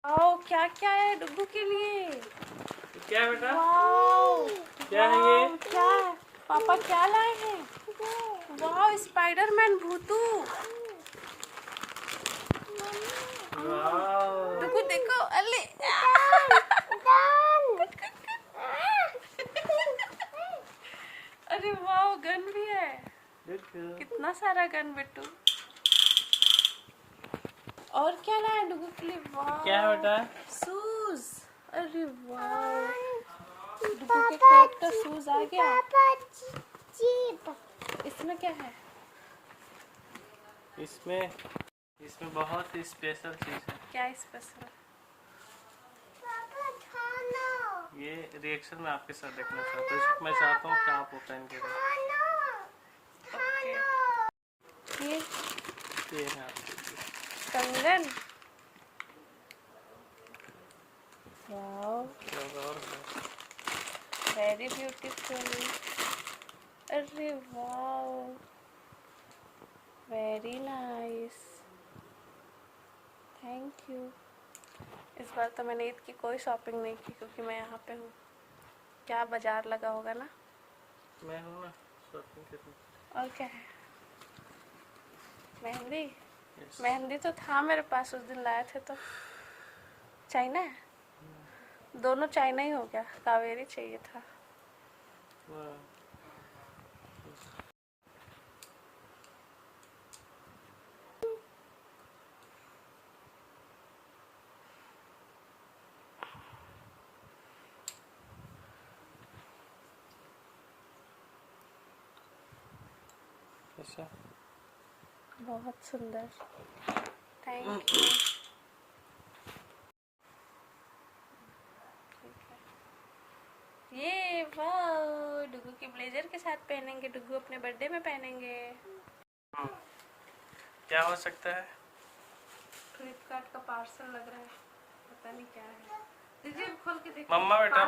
Wow, क्या क्या है डुग्गू के लिए? क्या है बेटा? वाओ, क्या है ये? क्या है? पापा क्या लाए हैं? वाओ, स्पाइडरमैन भूतू। वाओ। डुग्गू देखो, अले अरे वाओ, गन भी है। कितना सारा गन बेटू। और क्या लाया डुग्गू के लिए? वाओ, क्या है बेटा? शूज। अरे वाओ, डुग्गू के कोट का शूज आ गया। इसमें क्या है? इसमें बहुत ही स्पेशल चीज है। क्या स्पेशल? ये रिएक्शन में आपके साथ देखना चाहता हूँ। मैं चाहता हूँ कि आप ओपन करें। ये है आपके लिए। कंगन। वाओ, और है। Very beautiful. अरे wow, very nice, thank you. इस बार तो मैंने ईद की कोई शॉपिंग नहीं की क्योंकि मैं यहाँ पे हूँ। क्या बाजार लगा होगा ना। मैं हूँ ना शॉपिंग करने। और क्या है? मेहंदी। Yes. मेहंदी तो था मेरे पास, उस दिन लाए थे तो। चाइना है? दोनों चाइना ही हो गया। कावेरी चाहिए था। अच्छा, बहुत सुंदर, थैंक यू। ये वाह, डुगू की ब्लेजर के साथ पहनेंगे। डुगू अपने बर्थडे में पहनेंगे। क्या हो सकता है? फ्लिपकार्ट का पार्सल लग रहा है, पता नहीं क्या है। दीजिए खोल के देखो। मम्मा बेटा।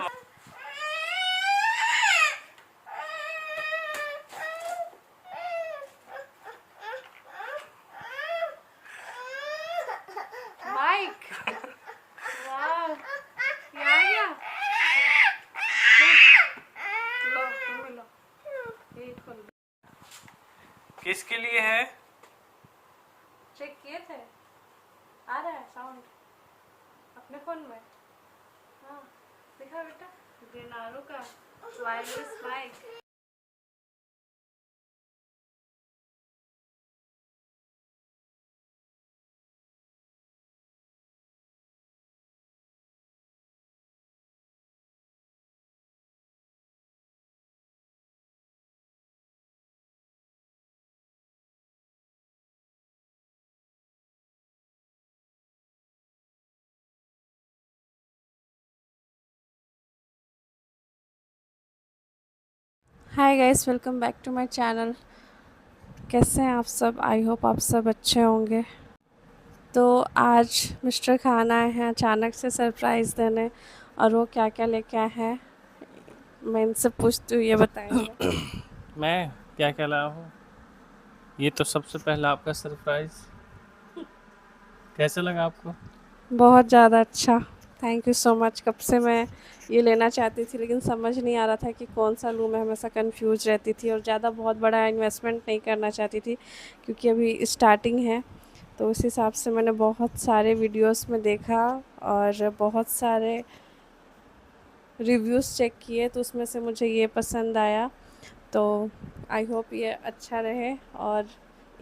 माइक। वाह, ये आ गया। लो तुम लो, ये खोल। किसके लिए है? चेक किए थे? आ रहा है साउंड अपने फोन में? हाँ, दिखा बेटा। ग्रेनारो का wireless mic. Hi guys, welcome back to my channel. कैसे हैं आप सब? आई होप आप सब अच्छे होंगे। तो आज मिस्टर खान आए हैं अचानक से सरप्राइज़ देने, और वो क्या क्या लेके आए हैं मैं इनसे पूछती हूँ, ये बताएंगे। मैं क्या क्या लाया हूँ? ये तो सबसे पहला आपका सरप्राइज। कैसे लगा आपको? बहुत ज़्यादा अच्छा, थैंक यू सो मच। कब से मैं ये लेना चाहती थी लेकिन समझ नहीं आ रहा था कि कौन सा लूँ। मैं हमेशा कंफ्यूज रहती थी और ज़्यादा बहुत बड़ा इन्वेस्टमेंट नहीं करना चाहती थी क्योंकि अभी स्टार्टिंग है। तो उस हिसाब से मैंने बहुत सारे वीडियोस में देखा और बहुत सारे रिव्यूज़ चेक किए, तो उसमें से मुझे ये पसंद आया। तो आई होप ये अच्छा रहे और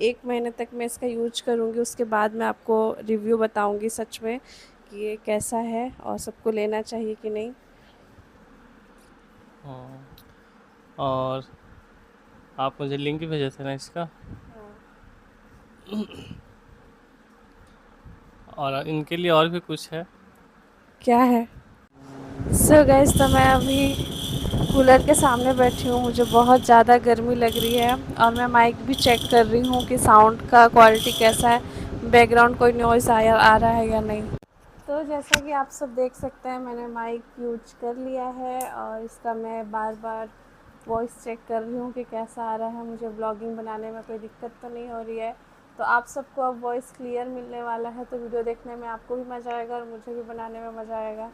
1 महीने तक मैं इसका यूज करूँगी। उसके बाद मैं आपको रिव्यू बताऊँगी सच में कि ये कैसा है और सबको लेना चाहिए कि नहीं। और आप मुझे लिंक भेजे थे ना इसका। और इनके लिए और भी कुछ है। क्या है? सो गाइस, तो मैं अभी कूलर के सामने बैठी हूँ। मुझे बहुत ज़्यादा गर्मी लग रही है और मैं माइक भी चेक कर रही हूँ कि साउंड का क्वालिटी कैसा है, बैकग्राउंड कोई नॉइज़ आ रहा है या नहीं। तो जैसा कि आप सब देख सकते हैं, मैंने माइक यूज कर लिया है और इसका मैं बार बार वॉइस चेक कर रही हूँ कि कैसा आ रहा है। मुझे ब्लॉगिंग बनाने में कोई दिक्कत तो नहीं हो रही है। तो आप सबको अब वॉइस क्लियर मिलने वाला है, तो वीडियो देखने में आपको भी मज़ा आएगा और मुझे भी बनाने में मज़ा आएगा।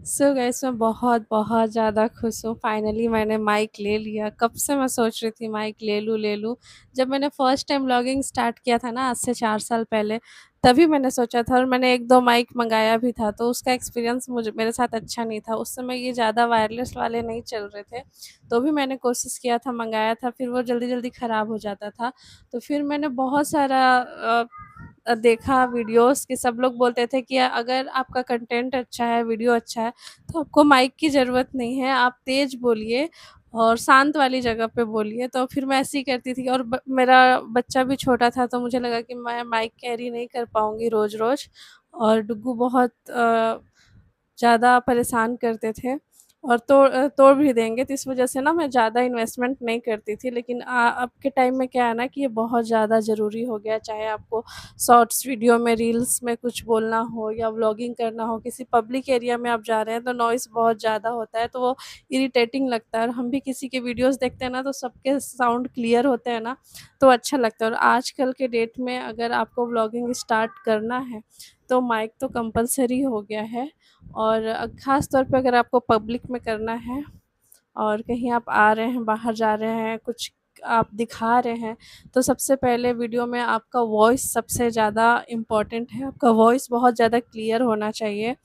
सो गाइस, मैं बहुत बहुत ज़्यादा खुश हूँ। फाइनली मैंने माइक ले लिया। कब से मैं सोच रही थी माइक ले लूँ, ले लूँ। जब मैंने फर्स्ट टाइम व्लॉगिंग स्टार्ट किया था ना, आज से 4 साल पहले, तभी मैंने सोचा था और मैंने 1-2 माइक मँगाया भी था, तो उसका एक्सपीरियंस मुझे मेरे साथ अच्छा नहीं था। उस समय ये ज़्यादा वायरलेस वाले नहीं चल रहे थे, तो भी मैंने कोशिश किया था, मँगाया था, फिर वो जल्दी-जल्दी ख़राब हो जाता था। तो फिर मैंने बहुत सारा देखा वीडियोस कि सब लोग बोलते थे कि अगर आपका कंटेंट अच्छा है, वीडियो अच्छा है, तो आपको माइक की ज़रूरत नहीं है, आप तेज़ बोलिए और शांत वाली जगह पे बोलिए। तो फिर मैं ऐसे ही करती थी और मेरा बच्चा भी छोटा था, तो मुझे लगा कि मैं माइक कैरी नहीं कर पाऊँगी रोज़-रोज़, और डुग्गू बहुत ज़्यादा परेशान करते थे और तोड़ भी देंगे, तो इस वज़ह से ना मैं ज़्यादा इन्वेस्टमेंट नहीं करती थी। लेकिन अब के टाइम में क्या है ना कि ये बहुत ज़्यादा ज़रूरी हो गया, चाहे आपको शॉर्ट्स वीडियो में, रील्स में कुछ बोलना हो या व्लॉगिंग करना हो, किसी पब्लिक एरिया में आप जा रहे हैं तो नॉइज़ बहुत ज़्यादा होता है, तो वो इरिटेटिंग लगता है। और हम भी किसी के वीडियोज़ देखते हैं ना, तो सबके साउंड क्लियर होते हैं ना, तो अच्छा लगता है। और आजकल के डेट में अगर आपको व्लॉगिंग स्टार्ट करना है, तो माइक तो कंपल्सरी हो गया है। और ख़ास तौर पे अगर आपको पब्लिक में करना है और कहीं आप आ रहे हैं, बाहर जा रहे हैं, कुछ आप दिखा रहे हैं, तो सबसे पहले वीडियो में आपका वॉइस सबसे ज़्यादा इम्पोर्टेंट है। आपका वॉइस बहुत ज़्यादा क्लियर होना चाहिए,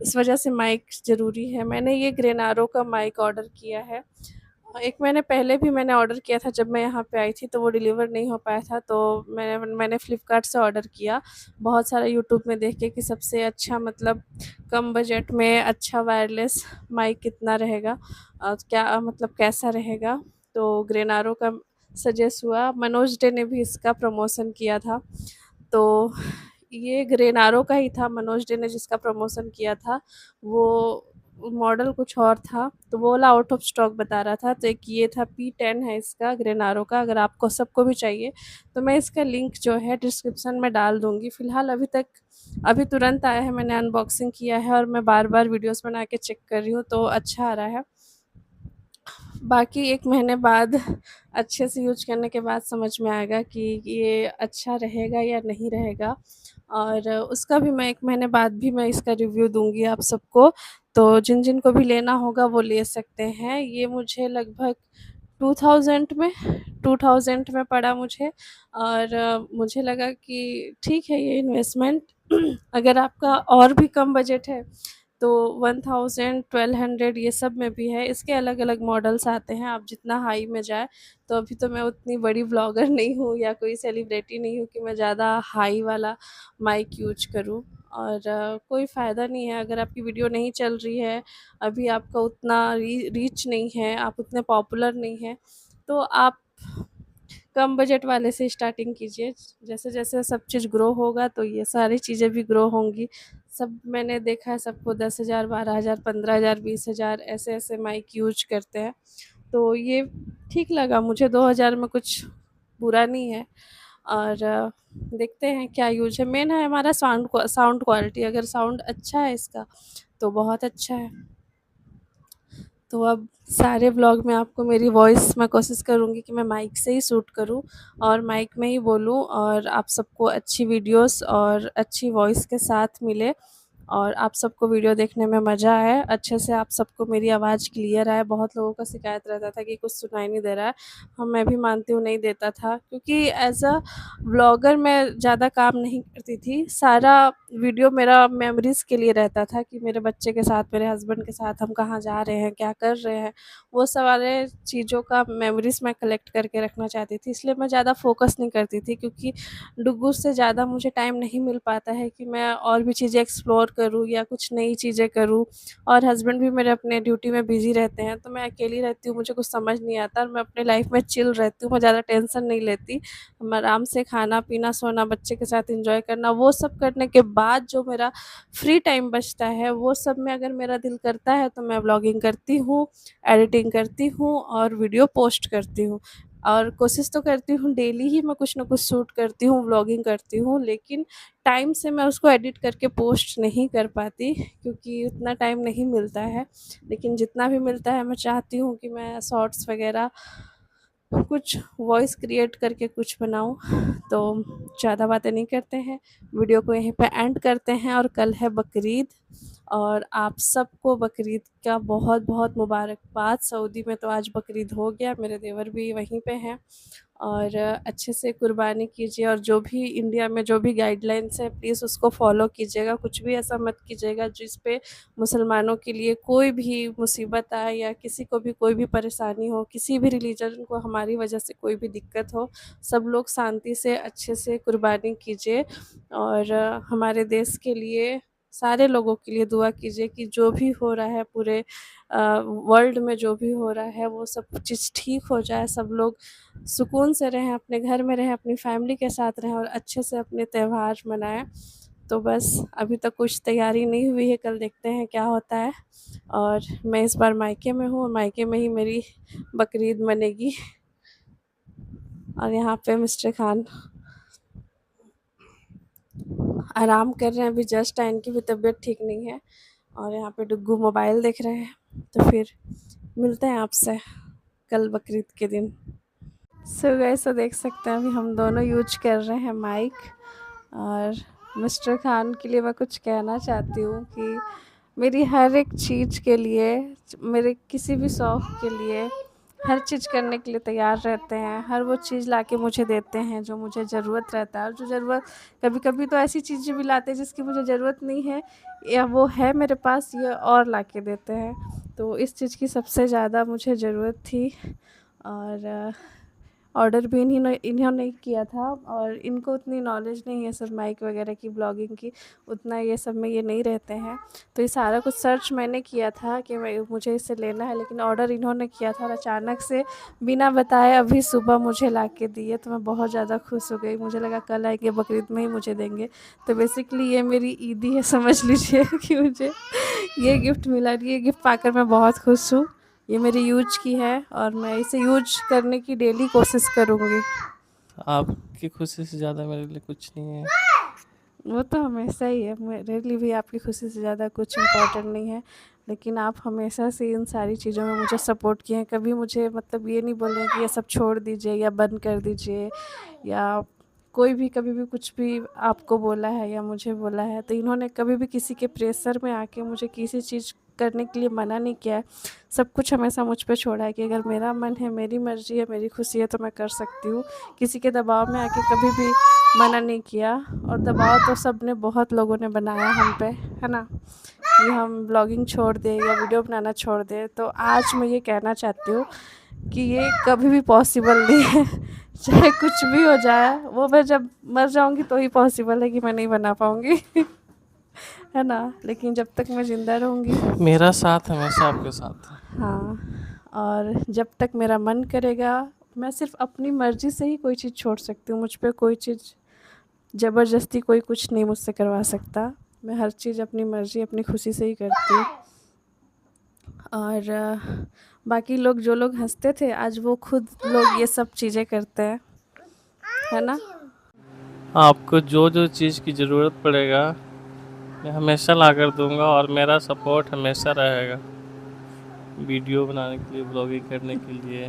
इस वजह से माइक ज़रूरी है। मैंने ये ग्रेनारो का माइक ऑर्डर किया है। 1 महीने पहले भी मैंने ऑर्डर किया था, जब मैं यहाँ पे आई थी, तो वो डिलीवर नहीं हो पाया था, तो मैंने फ्लिपकार्ट से ऑर्डर किया। बहुत सारा यूट्यूब में देख के कि सबसे अच्छा, मतलब कम बजट में अच्छा वायरलेस माइक कितना रहेगा, क्या मतलब कैसा रहेगा, तो ग्रेनारो का सजेस्ट हुआ। मनोज डे ने भी इसका प्रमोशन किया था, तो ये ग्रेनारो का ही था। मनोज डे ने जिसका प्रमोशन किया था, वो मॉडल कुछ और था, तो वो वाला आउट ऑफ स्टॉक बता रहा था। तो एक ये था, P10 है इसका ग्रेनारो का। अगर आपको सबको भी चाहिए तो मैं इसका लिंक जो है डिस्क्रिप्शन में डाल दूँगी। फ़िलहाल अभी तुरंत आया है, मैंने अनबॉक्सिंग किया है और मैं बार-बार वीडियोज़ बना के चेक कर रही हूँ, तो अच्छा आ रहा है। बाकी 1 महीने बाद अच्छे से यूज़ करने के बाद समझ में आएगा कि ये अच्छा रहेगा या नहीं रहेगा, और उसका भी मैं 1 महीने बाद भी मैं इसका रिव्यू दूँगी आप सबको। तो जिन-जिन को भी लेना होगा वो ले सकते हैं। ये मुझे लगभग 2000 में 2000 में पड़ा मुझे, और मुझे लगा कि ठीक है ये इन्वेस्टमेंट। अगर आपका और भी कम बजट है, तो 1000, 1200 ये सब में भी है। इसके अलग-अलग मॉडल्स आते हैं, आप जितना हाई में जाएँ। तो अभी तो मैं उतनी बड़ी व्लॉगर नहीं हूँ या कोई सेलिब्रिटी नहीं हूँ कि मैं ज़्यादा हाई वाला माइक यूज़ करूँ, और कोई फ़ायदा नहीं है अगर आपकी वीडियो नहीं चल रही है, अभी आपका उतना रीच नहीं है, आप उतने पॉपुलर नहीं हैं, तो आप कम बजट वाले से स्टार्टिंग कीजिए। जैसे-जैसे सब चीज़ ग्रो होगा, तो ये सारी चीज़ें भी ग्रो होंगी। सब मैंने देखा है, सबको 10,000, 12,000, 15,000, 20,000 ऐसे-ऐसे माइक यूज़ करते हैं। तो ये ठीक लगा मुझे, 2000 में कुछ बुरा नहीं है, और देखते हैं क्या यूज़ है। मेन है हमारा साउंड क्वालिटी, अगर साउंड अच्छा है इसका, तो बहुत अच्छा है। तो अब सारे व्लॉग में आपको मेरी वॉइस, मैं कोशिश करूँगी कि मैं माइक से ही शूट करूँ और माइक में ही बोलूँ, और आप सबको अच्छी वीडियोस और अच्छी वॉइस के साथ मिले, और आप सबको वीडियो देखने में मज़ा आए, अच्छे से आप सबको मेरी आवाज़ क्लियर आए। बहुत लोगों का शिकायत रहता था कि कुछ सुनाई नहीं दे रहा है। हाँ, मैं भी मानती हूँ नहीं देता था, क्योंकि एज़ अ व्लॉगर मैं ज़्यादा काम नहीं करती थी। सारा वीडियो मेरा मेमोरीज़ के लिए रहता था कि मेरे बच्चे के साथ, मेरे हस्बैंड के साथ हम कहाँ जा रहे हैं, क्या कर रहे हैं, वो सारे चीज़ों का मेमोरीज़ मैं कलेक्ट करके रखना चाहती थी। इसलिए मैं ज़्यादा फ़ोकस नहीं करती थी, क्योंकि डुग्गू से ज़्यादा मुझे टाइम नहीं मिल पाता है कि मैं और भी चीज़ें एक्सप्लोर करूँ या कुछ नई चीज़ें करूँ, और हस्बैंड भी मेरे अपने ड्यूटी में बिज़ी रहते हैं, तो मैं अकेली रहती हूँ, मुझे कुछ समझ नहीं आता, और मैं अपनी लाइफ़ में चिल रहती हूँ, मैं ज़्यादा टेंशन नहीं लेती। हम आराम से खाना-पीना, सोना, बच्चे के साथ एन्जॉय करना, वो सब करने के बाद जो मेरा फ्री टाइम बचता है, वो सब में अगर मेरा दिल करता है तो मैं व्लॉगिंग करती हूँ, एडिटिंग करती हूँ और वीडियो पोस्ट करती हूँ। और कोशिश तो करती हूँ डेली ही मैं कुछ न कुछ शूट करती हूँ, व्लॉगिंग करती हूँ, लेकिन टाइम से मैं उसको एडिट करके पोस्ट नहीं कर पाती, क्योंकि उतना टाइम नहीं मिलता है। लेकिन जितना भी मिलता है, मैं चाहती हूँ कि मैं शॉर्ट्स वगैरह कुछ वॉइस क्रिएट करके कुछ बनाऊं। तो ज़्यादा बातें नहीं करते हैं, वीडियो को यहीं पे एंड करते हैं। और कल है बकरीद, और आप सबको बकरीद का बहुत बहुत मुबारकबाद। सऊदी में तो आज बकरीद हो गया, मेरे देवर भी वहीं पे हैं। और अच्छे से कुर्बानी कीजिए, और जो भी इंडिया में जो भी गाइडलाइंस है प्लीज़ उसको फॉलो कीजिएगा। कुछ भी ऐसा मत कीजिएगा जिस पे मुसलमानों के लिए कोई भी मुसीबत आए, या किसी को भी कोई भी परेशानी हो, किसी भी रिलीजन को हमारी वजह से कोई भी दिक्कत हो। सब लोग शांति से अच्छे से कुर्बानी कीजिए, और हमारे देश के लिए, सारे लोगों के लिए दुआ कीजिए कि जो भी हो रहा है पूरे वर्ल्ड में, जो भी हो रहा है वो सब चीज़ ठीक हो जाए। सब लोग सुकून से रहें, अपने घर में रहें, अपनी फैमिली के साथ रहें, और अच्छे से अपने त्यौहार मनाएं। तो बस अभी तक कुछ तैयारी नहीं हुई है, कल देखते हैं क्या होता है। और मैं इस बार मायके में हूँ, मायके में ही मेरी बकरीद मनेगी। और यहाँ पे मिस्टर खान आराम कर रहे हैं, अभी जस्ट आए, इनकी भी तबीयत ठीक नहीं है। और यहाँ पे डुग्गू मोबाइल देख रहे हैं। तो फिर मिलते हैं आपसे कल बकरीद के दिन। सो गाइस, तो देख सकते हैं अभी हम दोनों यूज कर रहे हैं माइक। और मिस्टर खान के लिए मैं कुछ कहना चाहती हूँ कि मेरी हर एक चीज़ के लिए, मेरे किसी भी शौक़ के लिए हर चीज़ करने के लिए तैयार रहते हैं। हर वो चीज़ लाके मुझे देते हैं जो मुझे ज़रूरत रहता है, और जो ज़रूरत, कभी कभी तो ऐसी चीज़ें भी लाते हैं जिसकी मुझे ज़रूरत नहीं है, या वो है मेरे पास, ये और लाके देते हैं। तो इस चीज़ की सबसे ज़्यादा मुझे ज़रूरत थी। और ऑर्डर भी इन्होंने किया था, और इनको उतनी नॉलेज नहीं है सब माइक वगैरह की, ब्लॉगिंग की, उतना ये सब में ये नहीं रहते हैं। तो ये सारा कुछ सर्च मैंने किया था कि मुझे इसे लेना है, लेकिन ऑर्डर इन्होंने किया था और अचानक से बिना बताए अभी सुबह मुझे ला के दिए। तो मैं बहुत ज़्यादा खुश हो गई, मुझे लगा कल आएंगे बकरीद में ही मुझे देंगे। तो बेसिकली ये मेरी ईदी है, समझ लीजिए कि मुझे ये गिफ्ट मिला। ये गिफ्ट पाकर मैं बहुत खुश हूँ। ये मेरी यूज की है, और मैं इसे यूज करने की डेली कोशिश करूँगी। आपकी खुशी से ज़्यादा मेरे लिए कुछ नहीं है। वो तो हमेशा ही है, मेरे लिए भी आपकी खुशी से ज़्यादा कुछ इम्पोर्टेंट नहीं है। लेकिन आप हमेशा से इन सारी चीज़ों में मुझे सपोर्ट किए हैं। कभी मुझे मतलब ये नहीं बोले कि ये सब छोड़ दीजिए या बंद कर दीजिए, या कोई भी कभी भी कुछ भी आपको बोला है या मुझे बोला है। तो इन्होंने कभी भी किसी के प्रेशर में आके मुझे किसी चीज़ करने के लिए मना नहीं किया है। सब कुछ हमेशा मुझ पे छोड़ा है कि अगर मेरा मन है, मेरी मर्ज़ी है, मेरी खुशी है तो मैं कर सकती हूँ। किसी के दबाव में आके कभी भी मना नहीं किया। और दबाव तो सब ने, बहुत लोगों ने बनाया हम पे, है ना, कि हम ब्लॉगिंग छोड़ दें या वीडियो बनाना छोड़ दें। तो आज मैं ये कहना चाहती हूँ कि ये कभी भी पॉसिबल नहीं है। चाहे कुछ भी हो जाए, वो मैं जब मर जाऊँगी तो ही पॉसिबल है कि मैं नहीं बना पाऊँगी। है ना, लेकिन जब तक मैं ज़िंदा रहूँगी, मेरा साथ हमेशा आपके साथ है। हाँ, और जब तक मेरा मन करेगा, मैं सिर्फ अपनी मर्ज़ी से ही कोई चीज़ छोड़ सकती हूँ। मुझ पे कोई चीज़ ज़बरदस्ती कोई कुछ नहीं मुझसे करवा सकता। मैं हर चीज़ अपनी मर्ज़ी, अपनी खुशी से ही करती हूँ। और बाकी लोग, जो लोग हंसते थे, आज वो खुद लोग ये सब चीज़ें करते हैं, है ना। आपको जो जो चीज़ की ज़रूरत पड़ेगा मैं हमेशा ला कर दूँगा, और मेरा सपोर्ट हमेशा रहेगा वीडियो बनाने के लिए, ब्लॉगिंग करने के लिए।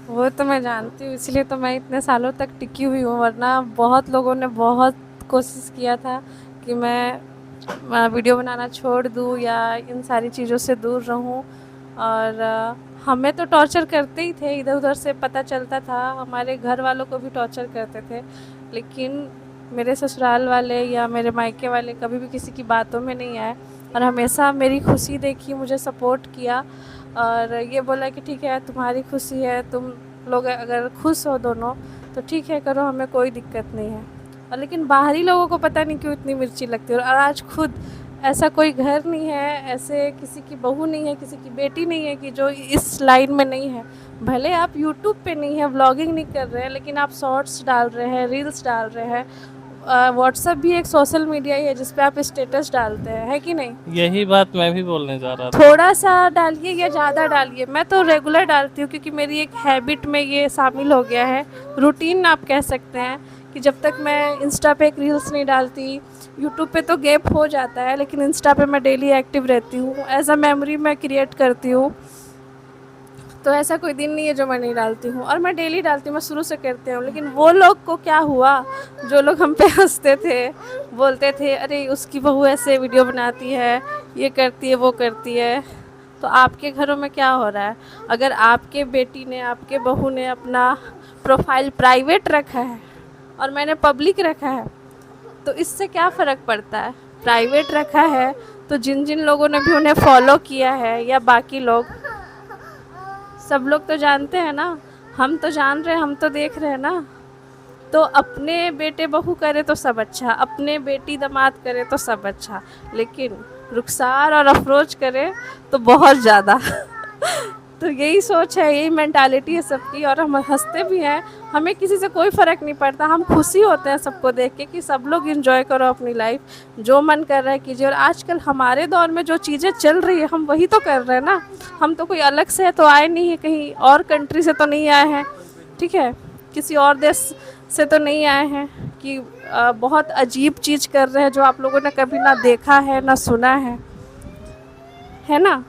वो तो मैं जानती हूँ, इसलिए तो मैं इतने सालों तक टिकी हुई हूँ। वरना बहुत लोगों ने बहुत कोशिश किया था कि मैं वीडियो बनाना छोड़ दूँ या इन सारी चीज़ों से दूर रहूँ। और हमें तो टॉर्चर करते ही थे, इधर उधर से पता चलता था। हमारे घर वालों को भी टॉर्चर करते थे, लेकिन मेरे ससुराल वाले या मेरे मायके वाले कभी भी किसी की बातों में नहीं आए, और हमेशा मेरी खुशी देखी, मुझे सपोर्ट किया। और ये बोला कि ठीक है, तुम्हारी खुशी है, तुम लोग अगर खुश हो दोनों तो ठीक है, करो, हमें कोई दिक्कत नहीं है। और लेकिन बाहरी लोगों को पता नहीं क्यों इतनी मिर्ची लगती है। और आज खुद ऐसा कोई घर नहीं है, ऐसे किसी की बहू नहीं है, किसी की बेटी नहीं है कि जो इस लाइन में नहीं है। भले आप यूट्यूब पे नहीं है, व्लॉगिंग नहीं कर रहे हैं, लेकिन आप शॉर्ट्स डाल रहे हैं, रील्स डाल रहे हैं। व्हाट्सएप भी एक सोशल मीडिया ही है जिस पे आप स्टेटस डालते हैं, है कि नहीं। यही बात मैं भी बोलने जा रहा था। थोड़ा सा डालिए या ज़्यादा डालिए, मैं तो रेगुलर डालती हूँ, क्योंकि मेरी एक हैबिट में ये शामिल हो गया है, रूटीन आप कह सकते हैं। कि जब तक मैं इंस्टा पे एक रील्स नहीं डालती, यूट्यूब पे तो गैप हो जाता है, लेकिन इंस्टा पे मैं डेली एक्टिव रहती हूँ, एज अ मेमोरी मैं क्रिएट करती हूँ। तो ऐसा कोई दिन नहीं है जो मैं नहीं डालती हूँ, और मैं डेली डालती हूँ, मैं शुरू से करती हूँ। लेकिन वो लोग को क्या हुआ, जो लोग हम पे हंसते थे, बोलते थे अरे उसकी बहू ऐसे वीडियो बनाती है, ये करती है, वो करती है। तो आपके घरों में क्या हो रहा है? अगर आपके बेटी ने, आपके बहू ने अपना प्रोफाइल प्राइवेट रखा है और मैंने पब्लिक रखा है, तो इससे क्या फ़र्क पड़ता है? प्राइवेट रखा है तो जिन जिन लोगों ने भी उन्हें फॉलो किया है, या बाकी लोग, सब लोग तो जानते हैं ना। हम तो जान रहे हैं, हम तो देख रहे हैं ना। तो अपने बेटे बहू करे तो सब अच्छा, अपने बेटी दामाद करे तो सब अच्छा, लेकिन रुखसार और अफरोज करे तो बहुत ज़्यादा। तो यही सोच है, यही मेंटालिटी है सबकी, और हम हंसते भी हैं। हमें किसी से कोई फ़र्क नहीं पड़ता, हम खुशी होते हैं सबको देख के कि सब लोग एंजॉय करो अपनी लाइफ, जो मन कर रहा है कीजिए। और आजकल हमारे दौर में जो चीज़ें चल रही है हम वही तो कर रहे हैं ना। हम तो कोई अलग से तो आए नहीं है, कहीं और कंट्री से तो नहीं आए हैं, ठीक है, किसी और देश से तो नहीं आए हैं कि बहुत अजीब चीज़ कर रहे हैं जो आप लोगों ने कभी ना देखा है ना सुना है ना।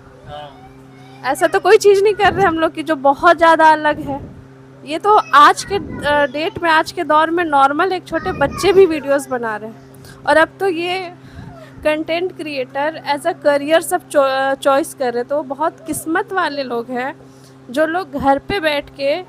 ऐसा तो कोई चीज़ नहीं कर रहे हम लोग की जो बहुत ज़्यादा अलग है। ये तो आज के डेट में, आज के दौर में नॉर्मल, एक छोटे बच्चे भी वीडियोस बना रहे हैं। और अब तो ये content creator as a career सब चॉइस कर रहे। तो बहुत किस्मत वाले लोग हैं जो लोग घर पे बैठ के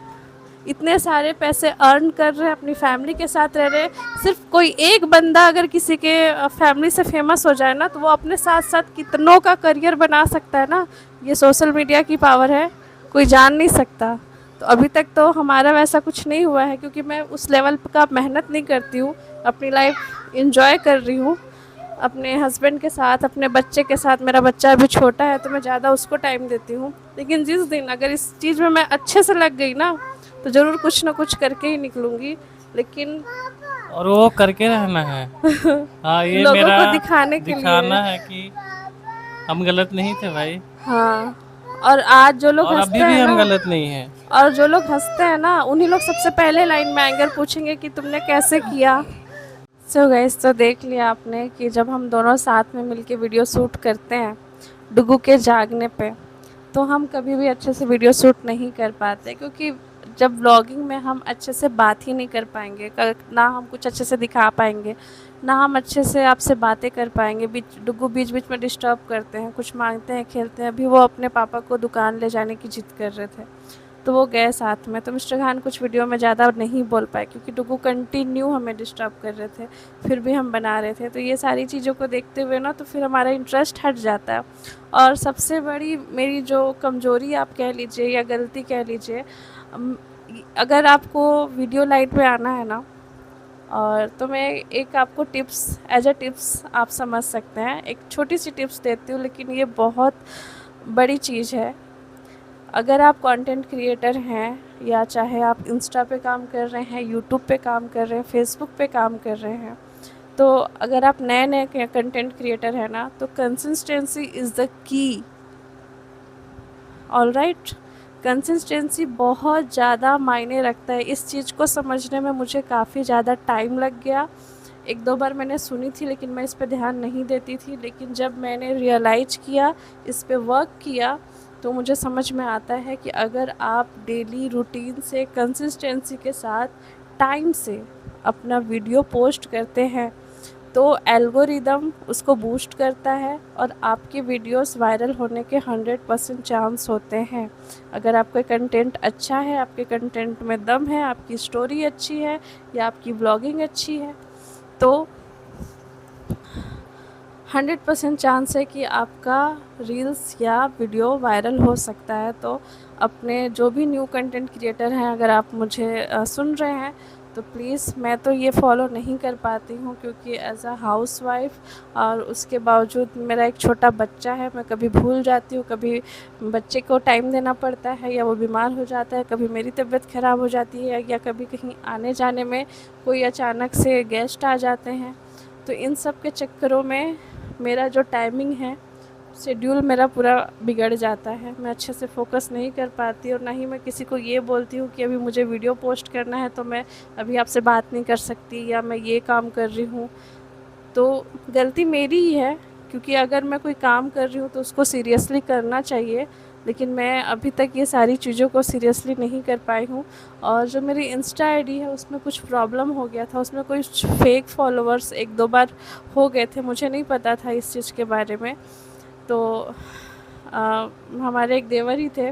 इतने सारे पैसे अर्न कर रहे हैं, अपनी फैमिली के साथ रह रहे हैं। सिर्फ कोई एक बंदा अगर किसी के फैमिली से फेमस हो जाए ना, तो वो अपने साथ साथ कितनों का करियर बना सकता है ना। ये सोशल मीडिया की पावर है, कोई जान नहीं सकता। तो अभी तक तो हमारा वैसा कुछ नहीं हुआ है, क्योंकि मैं उस लेवल का मेहनत नहीं करती हूँ, अपनी लाइफ इंजॉय कर रही हूँ अपने हस्बैंड के साथ, अपने बच्चे के साथ। मेरा बच्चा अभी छोटा है तो मैं ज़्यादा उसको टाइम देती हूँ। लेकिन जिस दिन अगर इस चीज़ में मैं अच्छे से लग गई ना, तो ज़रूर कुछ ना कुछ करके ही निकलूँगी। लेकिन और वो करके रहना है। हाँ, ये लोगों मेरा को दिखाने के दिखाना लिए। है कि हम गलत नहीं थे भाई, हाँ, और आज जो लोग और हंसते अभी भी हैं हम ना, गलत नहीं हैं। और जो लोग हंसते हैं ना, उन्हीं लोग सबसे पहले लाइन में आएंगे और पूछेंगे कि तुमने कैसे किया। सो गाइस, तो देख लिया आपने कि जब हम दोनों साथ में मिलके वीडियो शूट करते हैं डुगू के जागने पे, तो हम कभी भी अच्छे से वीडियो शूट नहीं कर पाते, क्योंकि जब व्लॉगिंग में हम अच्छे से बात ही नहीं कर पाएंगे, ना हम कुछ अच्छे से दिखा पाएंगे, ना हम अच्छे से आपसे बातें कर पाएंगे। डुगू बीच बीच में डिस्टर्ब करते हैं, कुछ मांगते हैं, खेलते हैं। अभी वो अपने पापा को दुकान ले जाने की जिद कर रहे थे, तो वो गए साथ में। तो मिस्टर खान कुछ वीडियो में ज़्यादा नहीं बोल पाए, क्योंकि डुगू कंटिन्यू हमें डिस्टर्ब कर रहे थे, फिर भी हम बना रहे थे। तो ये सारी चीज़ों को देखते हुए ना, तो फिर हमारा इंटरेस्ट हट जाता है। और सबसे बड़ी मेरी जो कमज़ोरी आप कह लीजिए या गलती कह लीजिए, अगर आपको वीडियो लाइन पे आना है ना, और तो मैं एक आपको टिप्स, एज अ टिप्स आप समझ सकते हैं, एक छोटी सी टिप्स देती हूँ, लेकिन ये बहुत बड़ी चीज़ है। अगर आप कंटेंट क्रिएटर हैं, या चाहे आप इंस्टा पे काम कर रहे हैं, यूट्यूब पे काम कर रहे हैं, फेसबुक पे काम कर रहे हैं, तो अगर आप नए नए कंटेंट क्रिएटर हैं ना, तो consistency is the key. Alright, consistency बहुत ज़्यादा मायने रखता है। इस चीज़ को समझने में मुझे काफ़ी ज़्यादा टाइम लग गया। एक दो बार मैंने सुनी थी, लेकिन मैं इस पे ध्यान नहीं देती थी। लेकिन जब मैंने रियलाइज़ किया, इस पे वर्क किया, तो मुझे समझ में आता है कि अगर आप डेली रूटीन से कंसिस्टेंसी के साथ टाइम से अपना वीडियो पोस्ट करते हैं, तो एल्गोरिदम उसको बूस्ट करता है और आपके वीडियोस वायरल होने के 100% चांस होते हैं। अगर आपका कंटेंट अच्छा है, आपके कंटेंट में दम है, आपकी स्टोरी अच्छी है, या आपकी ब्लॉगिंग अच्छी है, तो 100% चांस है कि आपका रील्स या वीडियो वायरल हो सकता है। तो अपने जो भी न्यू कंटेंट क्रिएटर हैं, अगर आप मुझे सुन रहे हैं, तो प्लीज़, मैं तो ये फॉलो नहीं कर पाती हूँ, क्योंकि एज अ हाउसवाइफ और उसके बावजूद मेरा एक छोटा बच्चा है, मैं कभी भूल जाती हूँ, कभी बच्चे को टाइम देना पड़ता है, या वो बीमार हो जाता है, कभी मेरी तबीयत ख़राब हो जाती है, या कभी कहीं आने जाने में कोई अचानक से गेस्ट आ जाते हैं। तो इन सब के चक्करों में मेरा जो टाइमिंग है, शेड्यूल मेरा पूरा बिगड़ जाता है। मैं अच्छे से फोकस नहीं कर पाती, और ना ही मैं किसी को ये बोलती हूँ कि अभी मुझे वीडियो पोस्ट करना है, तो मैं अभी आपसे बात नहीं कर सकती, या मैं ये काम कर रही हूँ। तो गलती मेरी ही है, क्योंकि अगर मैं कोई काम कर रही हूँ तो उसको सीरियसली करना चाहिए, लेकिन मैं अभी तक ये सारी चीज़ों को सीरियसली नहीं कर पाई हूँ। और जो मेरी इंस्टा आईडी है उसमें कुछ प्रॉब्लम हो गया था, उसमें कुछ फेक फॉलोअर्स 1-2 बार हो गए थे, मुझे नहीं पता था इस चीज़ के बारे में। तो हमारे एक देवर ही थे,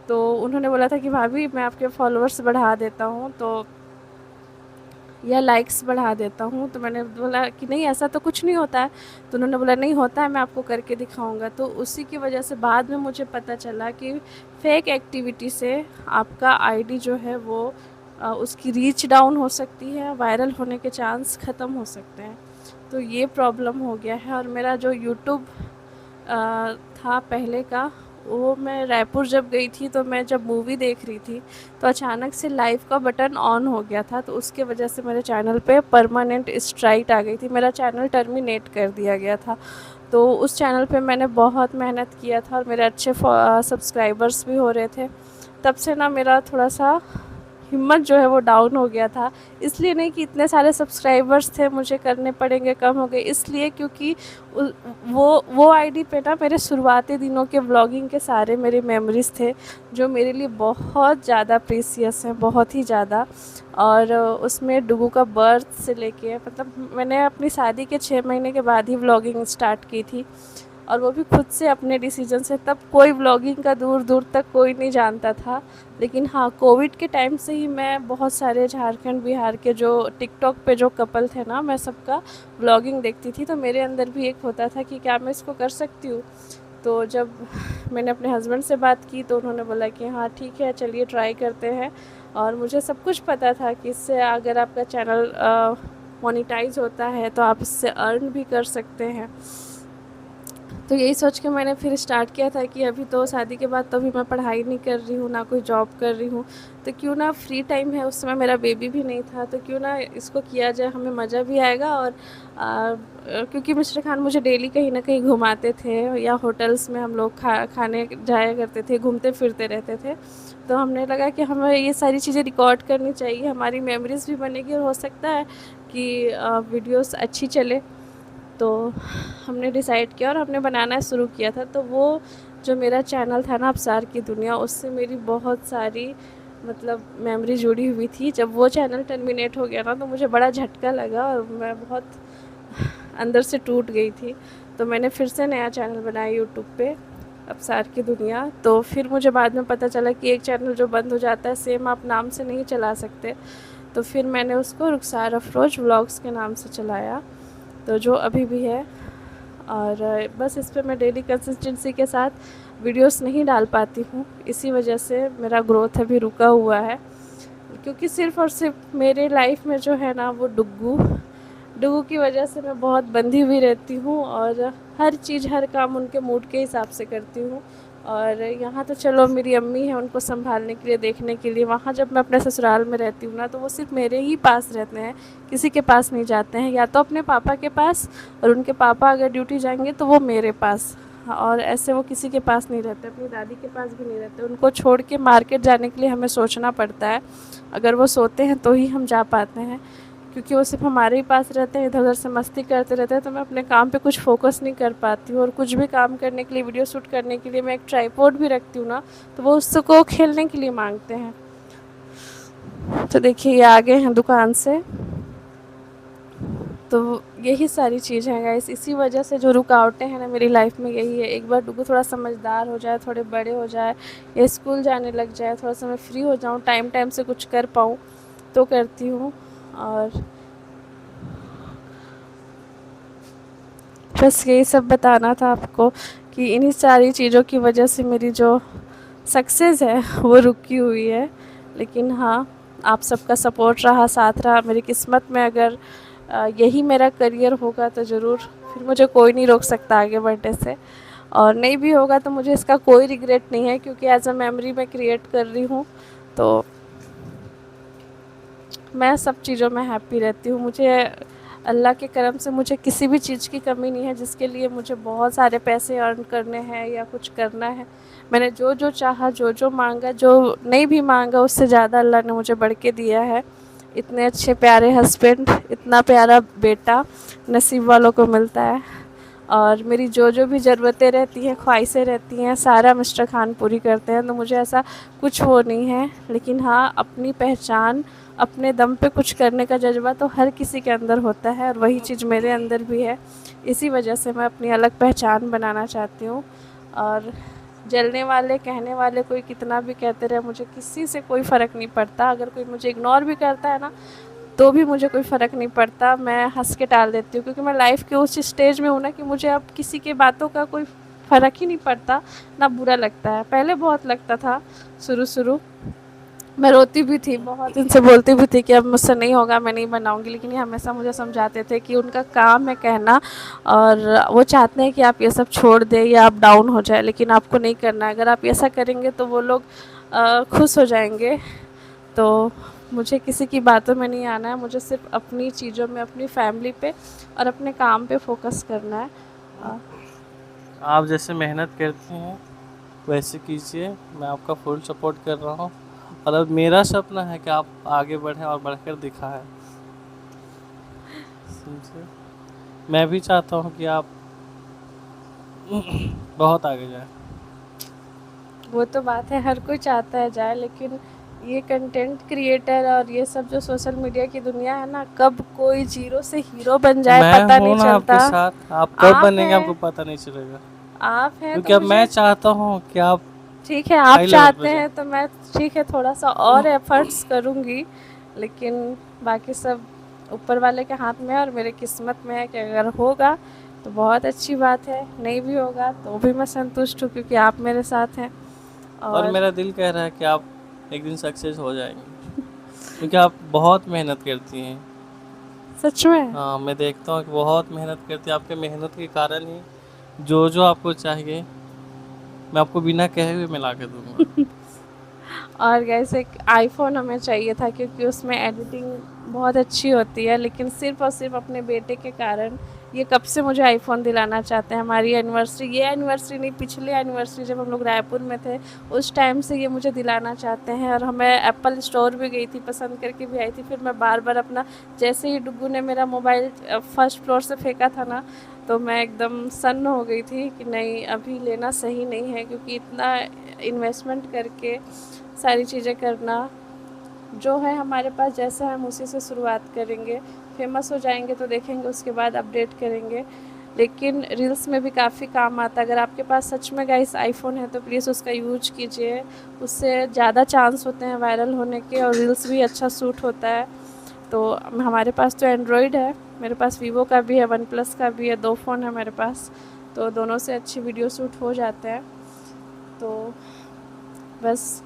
तो उन्होंने बोला था कि भाभी मैं आपके फॉलोअर्स बढ़ा देता हूँ तो या लाइक्स बढ़ा देता हूँ। तो मैंने बोला कि नहीं ऐसा तो कुछ नहीं होता है। तो उन्होंने बोला नहीं होता है, मैं आपको करके दिखाऊंगा। तो उसी की वजह से बाद में मुझे पता चला कि फेक एक्टिविटी से आपका आईडी जो है वो उसकी रीच डाउन हो सकती है, वायरल होने के चांस ख़त्म हो सकते हैं। तो ये प्रॉब्लम हो गया है। और मेरा जो यूट्यूब था पहले का, वो मैं रायपुर जब गई थी तो मैं जब मूवी देख रही थी तो अचानक से लाइव का बटन ऑन हो गया था, तो उसके वजह से मेरे चैनल पे परमानेंट स्ट्राइक आ गई थी, मेरा चैनल टर्मिनेट कर दिया गया था। तो उस चैनल पे मैंने बहुत मेहनत किया था और मेरे अच्छे सब्सक्राइबर्स भी हो रहे थे। तब से ना मेरा थोड़ा सा हिम्मत जो है वो डाउन हो गया था। इसलिए नहीं कि इतने सारे सब्सक्राइबर्स थे मुझे करने पड़ेंगे, कम हो गए, इसलिए क्योंकि वो आईडी पे ना मेरे शुरुआती दिनों के व्लॉगिंग के सारे मेरे मेमोरीज़ थे जो मेरे लिए बहुत ज़्यादा प्रीसियस हैं, बहुत ही ज़्यादा। और उसमें डुगू का बर्थ से लेके मतलब मैंने अपनी शादी के 6 महीने के बाद ही व्लॉगिंग स्टार्ट की थी, और वो भी खुद से अपने डिसीजन से। तब कोई व्लॉगिंग का दूर दूर तक कोई नहीं जानता था। लेकिन हाँ, कोविड के टाइम से ही मैं बहुत सारे झारखंड बिहार के जो टिकटॉक पे जो कपल थे ना, मैं सबका व्लॉगिंग देखती थी। तो मेरे अंदर भी एक होता था कि क्या मैं इसको कर सकती हूँ। तो जब मैंने अपने हस्बैंड से बात की तो उन्होंने बोला कि हाँ ठीक है, चलिए ट्राई करते हैं। और मुझे सब कुछ पता था कि इससे अगर आपका चैनल मोनेटाइज होता है तो आप इससे अर्न भी कर सकते हैं। तो यही सोच के मैंने फिर स्टार्ट किया था कि अभी तो शादी के बाद तो अभी मैं पढ़ाई नहीं कर रही हूँ, ना कोई जॉब कर रही हूँ, तो क्यों ना फ्री टाइम है, उस समय मेरा बेबी भी नहीं था, तो क्यों ना इसको किया जाए, हमें मज़ा भी आएगा। और क्योंकि मिस्टर खान मुझे डेली कहीं ना कहीं घुमाते थे या होटल्स में हम लोग खाने जाया करते थे, घूमते फिरते रहते थे। तो हमने लगा कि हमें ये सारी चीज़ें रिकॉर्ड करनी चाहिए, हमारी मेमोरीज़ भी बनेगी और हो सकता है कि वीडियोस अच्छी चले। तो हमने डिसाइड किया और हमने बनाना शुरू किया था। तो वो जो मेरा चैनल था ना अब्सार की दुनिया, उससे मेरी बहुत सारी मतलब मेमोरी जुड़ी हुई थी। जब वो चैनल टर्मिनेट हो गया ना तो मुझे बड़ा झटका लगा और मैं बहुत अंदर से टूट गई थी। तो मैंने फिर से नया चैनल बनाया यूट्यूब पे, अब्सार की दुनिया। तो फिर मुझे बाद में पता चला कि एक चैनल जो बंद हो जाता है सेम आप नाम से नहीं चला सकते। तो फिर मैंने उसको रुखसार अफरोज व्लॉग्स के नाम से चलाया, तो जो अभी भी है। और बस इस पे मैं डेली कंसिस्टेंसी के साथ वीडियोस नहीं डाल पाती हूँ, इसी वजह से मेरा ग्रोथ अभी रुका हुआ है। क्योंकि सिर्फ़ और सिर्फ मेरे लाइफ में जो है ना वो डुग्गू डुग्गू की वजह से मैं बहुत बंधी हुई रहती हूँ और हर चीज़ हर काम उनके मूड के हिसाब से करती हूँ। और यहाँ तो चलो मेरी अम्मी है उनको संभालने के लिए, देखने के लिए। वहाँ जब मैं अपने ससुराल में रहती हूँ ना तो वो सिर्फ मेरे ही पास रहते हैं, किसी के पास नहीं जाते हैं, या तो अपने पापा के पास, और उनके पापा अगर ड्यूटी जाएंगे तो वो मेरे पास। और ऐसे वो किसी के पास नहीं रहते, अपनी दादी के पास भी नहीं रहते। उनको छोड़ के मार्केट जाने के लिए हमें सोचना पड़ता है, अगर वो सोते हैं तो ही हम जा पाते हैं, क्योंकि वो सिर्फ हमारे ही पास रहते हैं, इधर उधर से मस्ती करते रहते हैं। तो मैं अपने काम पे कुछ फोकस नहीं कर पाती हूँ। और कुछ भी काम करने के लिए, वीडियो शूट करने के लिए मैं एक ट्राइपॉड भी रखती हूँ ना, तो वो उसको खेलने के लिए मांगते हैं। तो देखिए ये आ गए हैं दुकान से। तो यही सारी चीज़ हैं गाइस, इसी वजह से जो रुकावटें हैं ना मेरी लाइफ में यही है। एक बार डुगू थोड़ा समझदार हो जाए, थोड़े बड़े हो जाए, या स्कूल जाने लग जाए, थोड़ा सा मैं फ्री हो जाऊँ, टाइम टाइम से कुछ कर पाऊँ तो करती हूँ। और बस यही सब बताना था आपको कि इन्हीं सारी चीज़ों की वजह से मेरी जो सक्सेस है वो रुकी हुई है। लेकिन हाँ, आप सबका सपोर्ट रहा, साथ रहा। मेरी किस्मत में अगर यही मेरा करियर होगा तो ज़रूर फिर मुझे कोई नहीं रोक सकता आगे बढ़ने से। और नहीं भी होगा तो मुझे इसका कोई रिग्रेट नहीं है, क्योंकि एज अ मेमोरी मैं क्रिएट कर रही हूँ। तो मैं सब चीज़ों में हैप्पी रहती हूँ। मुझे अल्लाह के करम से मुझे किसी भी चीज़ की कमी नहीं है जिसके लिए मुझे बहुत सारे पैसे अर्न करने हैं या कुछ करना है। मैंने जो जो चाहा, जो जो मांगा, जो नहीं भी मांगा, उससे ज़्यादा अल्लाह ने मुझे बढ़ के दिया है। इतने अच्छे प्यारे हस्बैंड, इतना प्यारा बेटा नसीब वालों को मिलता है। और मेरी जो जो भी ज़रूरतें रहती हैं, ख्वाहिशें रहती हैं, सारा मिस्टर खान पूरी करते हैं। तो मुझे ऐसा कुछ वो नहीं है, लेकिन हाँ, अपनी पहचान, अपने दम पे कुछ करने का जज्बा तो हर किसी के अंदर होता है, और वही चीज़ मेरे अंदर भी है। इसी वजह से मैं अपनी अलग पहचान बनाना चाहती हूँ। और जलने वाले, कहने वाले कोई कितना भी कहते रहे, मुझे किसी से कोई फ़र्क नहीं पड़ता। अगर कोई मुझे इग्नोर भी करता है ना, तो भी मुझे कोई फ़र्क नहीं पड़ता, मैं हंस के टाल देती हूँ, क्योंकि मैं लाइफ के उस स्टेज में हूँ ना कि मुझे अब किसी की बातों का कोई फ़र्क ही नहीं पड़ता, ना बुरा लगता है। पहले बहुत लगता था, शुरू मैं रोती भी थी, बहुत इनसे बोलती भी थी कि अब मुझसे नहीं होगा, मैं नहीं बनाऊंगी, लेकिन ये हमेशा मुझे समझाते थे कि उनका काम है कहना, और वो चाहते हैं कि आप ये सब छोड़ दें या आप डाउन हो जाए, लेकिन आपको नहीं करना है। अगर आप ऐसा करेंगे तो वो लोग खुश हो जाएंगे। तो मुझे किसी की बातों में नहीं आना है, मुझे सिर्फ अपनी चीज़ों में, अपनी फैमिली पे और अपने काम पे फोकस करना है। आप जैसे मेहनत करती हैं वैसे कीजिए, मैं आपका फुल सपोर्ट कर रहा हूँ। और अब मेरा सपना है कि आप आगे बढ़ें और बढ़कर दिखाएं। समझे? मैं भी चाहता हूँ कि आप बहुत आगे जाएं। वो तो बात है, हर कोई चाहता है जाए, लेकिन ये कंटेंट क्रिएटर और ये सब जो सोशल मीडिया की दुनिया है ना, कब कोई जीरो से हीरो बन जाए मैं पता हूँ नहीं ना चलता। आपके साथ, आप कब आप बनेंगे हैं, आपको पता नहीं चलेगा। आप हैं तो क्योंकि अब मैं मुझे चाहता हूँ कि आप ठीक है, आप हाई लेवल चाहते पे जाएं। हैं तो मैं ठीक है थोड़ा सा और एफर्ट्स करूँगी, लेकिन बाकी सब ऊपर वाले के हाथ में है, और मेरे किस्मत में है कि अगर होगा तो बहुत अच्छी बात है, नहीं भी होगा तो भी मैं संतुष्ट हूँ, क्योंकि आप मेरे साथ हैं। और और मेरा दिल कह रहा है कि आप एक दिन सक्सेस हो जाएंगे, क्योंकि आप बहुत मेहनत करती हैं। सच में हाँ, मैं देखता हूँ कि बहुत मेहनत करती हैं। आपके मेहनत के कारण ही जो जो आपको चाहिए मैं आपको बिना कहे हुए मैं ला के दूंगा। और गैस एक आईफ़ोन हमें चाहिए था, क्योंकि उसमें एडिटिंग बहुत अच्छी होती है, लेकिन सिर्फ़ और सिर्फ अपने बेटे के कारण ये कब से मुझे आईफ़ोन दिलाना चाहते हैं। हमारी एनिवर्सरी, ये एनिवर्सरी नहीं, पिछली एनिवर्सरी जब हम लोग रायपुर में थे, उस टाइम से ये मुझे दिलाना चाहते हैं। और हमें एप्पल स्टोर भी गई थी, पसंद करके भी आई थी, फिर मैं बार बार अपना, जैसे ही डुग्गू ने मेरा मोबाइल फर्स्ट फ्लोर से फेंका था ना, तो मैं एकदम सन्न हो गई थी कि नहीं, अभी लेना सही नहीं है, क्योंकि इतना इन्वेस्टमेंट करके सारी चीज़ें करना, जो है हमारे पास जैसा है हम उसी से शुरुआत करेंगे, फेमस हो जाएंगे तो देखेंगे, उसके बाद अपडेट करेंगे। लेकिन रील्स में भी काफ़ी काम आता है। अगर आपके पास सच में गाइस आईफोन है तो प्लीज़ उसका यूज कीजिए, उससे ज़्यादा चांस होते हैं वायरल होने के, और रील्स भी अच्छा सूट होता है। तो हमारे पास तो एंड्रॉयड है, मेरे पास वीवो का भी है, वन प्लस का भी है, 2 फ़ोन है मेरे पास, तो दोनों से अच्छी वीडियो शूट हो जाते हैं। तो बस,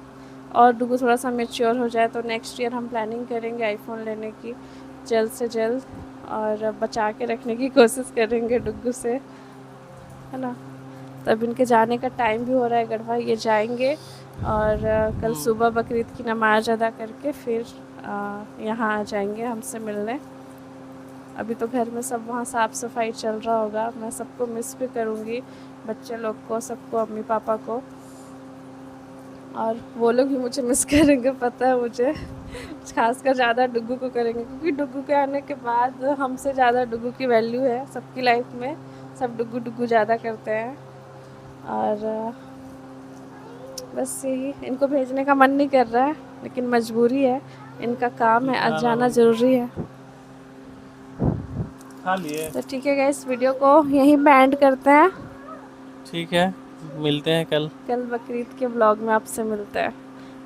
और डुगू थोड़ा सा मैच्योर हो जाए तो नेक्स्ट ईयर हम प्लानिंग करेंगे आईफोन लेने की, जल्द से जल्द, और बचा के रखने की कोशिश करेंगे डुगू से, है ना। तब इनके जाने का टाइम भी हो रहा है गढ़वा, ये जाएंगे, और कल सुबह बकरीद की नमाज अदा करके फिर यहाँ आ जाएंगे हमसे मिलने। अभी तो घर में सब वहाँ साफ़ सफाई चल रहा होगा, मैं सबको मिस भी करूँगी, बच्चे लोग को, सबको, अम्मी पापा को, और वो लोग भी मुझे मिस करेंगे, पता है मुझे। खासकर ज़्यादा डुग्गू को करेंगे, क्योंकि डुग्गू के आने के बाद हमसे ज़्यादा डुग्गू की वैल्यू है सबकी लाइफ में, सब डुग्गू डुग्गू ज़्यादा करते हैं। और बस यही, इनको भेजने का मन नहीं कर रहा है, लेकिन मजबूरी है, इनका काम है, आज जाना ज़रूरी है। खा लिए? तो ठीक है गाइस, वीडियो को यहीं पे एंड करते हैं। ठीक है, मिलते हैं कल। कल बकरीद के ब्लॉग में आपसे मिलते हैं।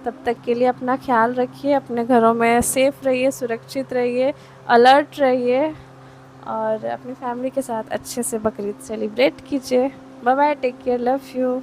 तब तक के लिए अपना ख्याल रखिए, अपने घरों में सेफ रहिए, सुरक्षित रहिए, अलर्ट रहिए, और अपनी फैमिली के साथ अच्छे से बकरीद सेलिब्रेट कीजिए। Bye bye, take care, love you.